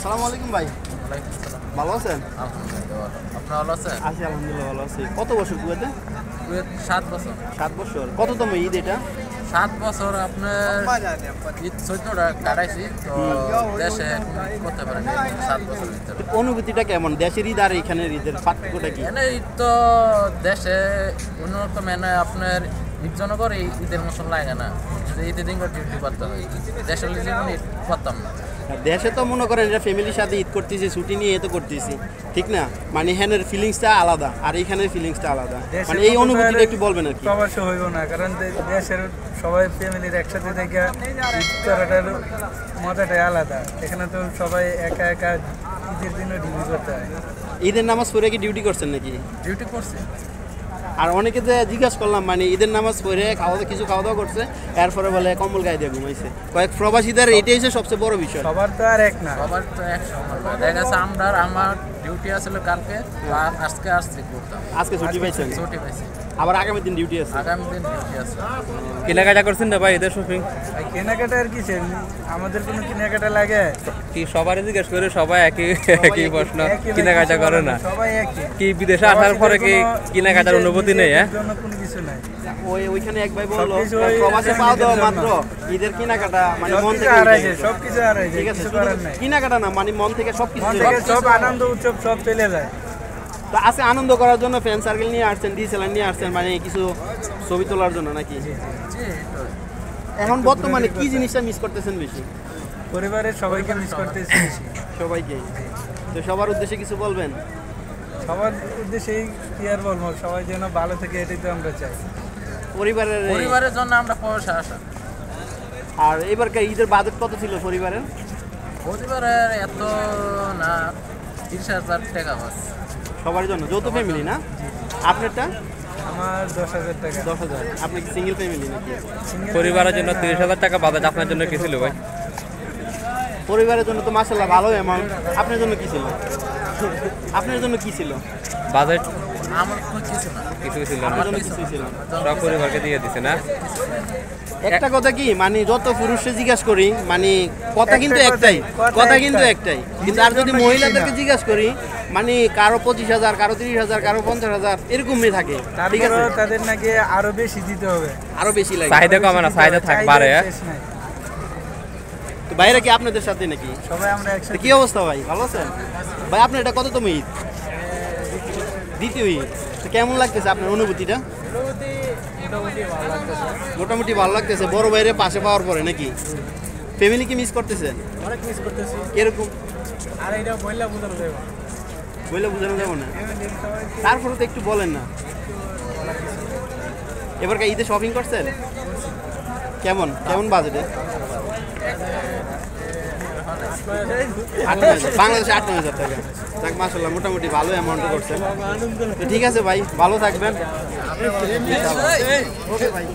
আসসালামু আলাইকুম ভাই। ভালো আছেন? আলহামদুলিল্লাহ। আপনি ভালো আছেন? আছি আলহামদুলিল্লাহ ভালো আছি। কত বছর কুয়েতে? কুয়েত 7 বছর। 7 বছর। কততম ঈদ এটা? 7 বছর আপনার ঈদ 14টা কাটাইছি, তো দেশে করতে পারেন 7 বছর ভিতরে। অনুভূতিটা কেমন? দেশের ঈদ আর এখানের ঈদের পার্থক্যটা কি? এনে ঈদ তো দেশে অন্যরকম, এনে আপনার ঈদ জনগর ঈদের মতন লাগে না, ঈদের দিন ডিউটি করতে হয়। দেশের যেমন ঈদ করতাম না। দেশে তো মনে করেন এটা ফ্যামিলির সাথে ঈদ করতেছি, ছুটি নিয়ে তো করতেছি, ঠিক না? মানে এখানের ফিলিংসটা আলাদা আর এখানের ফিলিংসটা আলাদা। মানে এই অনুভূতিটা একটু বলবেন আর কি। প্রবাসে হইব না, কারণ দেশের সবাই ফ্যামিলির একসাথে থেকে ঈদ করাটার মজাটাই আলাদা। এখানে তো সবাই একা একা ঈদের দিনও ডিউটি করতে হয়। ঈদের নামাজ পড়ে কি ডিউটি করছেন নাকি? ডিউটি করছি। আর অনেকে যে জিজ্ঞাসা করলাম, মানে ঈদের নামাজ পড়ে কিছু খাওয়া দাওয়া করছে, এরপরে বলে কম্বল গায়ে দিয়ে ঘুমাইছে। কয়েক প্রবাসীদের এটাই হচ্ছে সবচেয়ে বড় বিষয়। সবার তো আর এক না, সবার তো এক সমান না। দেখা গেছে আমার ডিউটি আসলে কালকে, আজকে আসছি করতাম। আজকে ছুটি পাইছেন? ছুটি পাইছি। আবার আগামী দিন ডিউটি আছে? আগামী দিন ডিউটি আছে। কেনাকাটা করছেন না ভাই ঈদের শপিং? কেনাকাটা আর কি, আমাদের কোনো কেনাকাটা লাগে কি সবারই জিজ্ঞেস করে সবাই একই প্রশ্ন, কেনাকাটা করে না? সবাই একই। কি বিদেশে আসার পরে কি কেনাকাটার অনুভূতি নেই? কোনো কিছু নাই। ওইখানে এক ভাই বললো প্রবাসে পাওয়া দেওয়া মাত্র ঈদের কেনাকাটা মানে মন থেকে হারাইছে, সবকিছু হারাইছে, ঠিক আছে, কিছু করার নাই। কেনাকাটা না, মানে মন থেকে সবকিছু মন থেকে সব আনন্দ উৎসব সব চলে যায়। তো আজকে আনন্দ করার জন্য ফ্রেন্ড সার্কেল নিয়ে আসছেন, ডিএসএলআর নিয়ে আসছেন, মানে কিছু ছবি তোলার জন্য নাকি? এখন বর্তমানে কি জিনিসটা মিস করতেছেন বেশি? পরিবারের সবাইকে মিস করতেছি বেশি। সবাইকে। তো সবার উদ্দেশ্যে কিছু বলবেন? সবার উদ্দেশ্যে কি আর বলবো, সবাই যেন ভালো থাকে, এটাই তো আমরা চাই। পরিবারের জন্য আমরা পয়সা আসা। আর এবারকার ঈদের বাজেট কত ছিল পরিবারের? পরিবারের এত না, 30,000 টাকা বাস সবার জন্য, যৌথ ফ্যামিলি না? আপনারটা? আমার 10,000 টাকা। 10,000। আপনি কি সিঙ্গেল ফ্যামিলি নাকি? পরিবারের জন্য 30,000 টাকা বাজেট, আপনার জন্য কি ছিল ভাই? পরিবারের জন্য তো মাশাআল্লাহ ভালো অ্যামাউন্ট। আপনার জন্য কি ছিল? আপনার জন্য কি ছিল বাজেট? আমার কিছু না। কিছু ছিল না, আপনার জন্য কিছুই ছিল না। সব পরিবারকে দিয়ে দিছে না? একটা কথা কি, মানে যত পুরুষে জিজ্ঞাসা করি, মানে কথা কিন্তু একটাই, কিন্তু আর যদি মহিলাদেরকে জিজ্ঞাসা করি, মানে কারো 25,000, কারো 30,000, কারো 50,000 এরকমই থাকে। ঠিক আছে, তাদের নাকি আরো বেশি দিতে হবে, আরো বেশি লাগে। চাহিদা কমে না, চাহিদা বাড়ে। তো বাইরে কি আপনাদের সাথে নাকি? সবাই আমরা তো একসাথে। কি অবস্থা ভাই, ভালো আছেন ভাই? আপনার এটা কততম ঈদ? দ্বিতীয় ঈদ। তো কেমন লাগতেছে আপনার অনুভূতিটা? মোটামুটি ভালো লাগতেছে বড় বাইরে পাশে পাওয়ার পরে নাকি? ফ্যামিলি কি মিস করতেছেন? অনেক মিস করতেছি। কিরকম? আর এটা বললে বোঝানো যাবে না। বইলে বোঝানো যাবো না, তারপরে তো একটু বলেন না। এবারকার ঈদে শপিং করছেন? কেমন কেমন বাজেটে? বাংলাদেশে 58,000 টাকা। যাক মাশাআল্লাহ, মোটামুটি ভালো অ্যামাউন্ট করছেন। তো ঠিক আছে ভাই, ভালো থাকবেন। ওকে ভাই।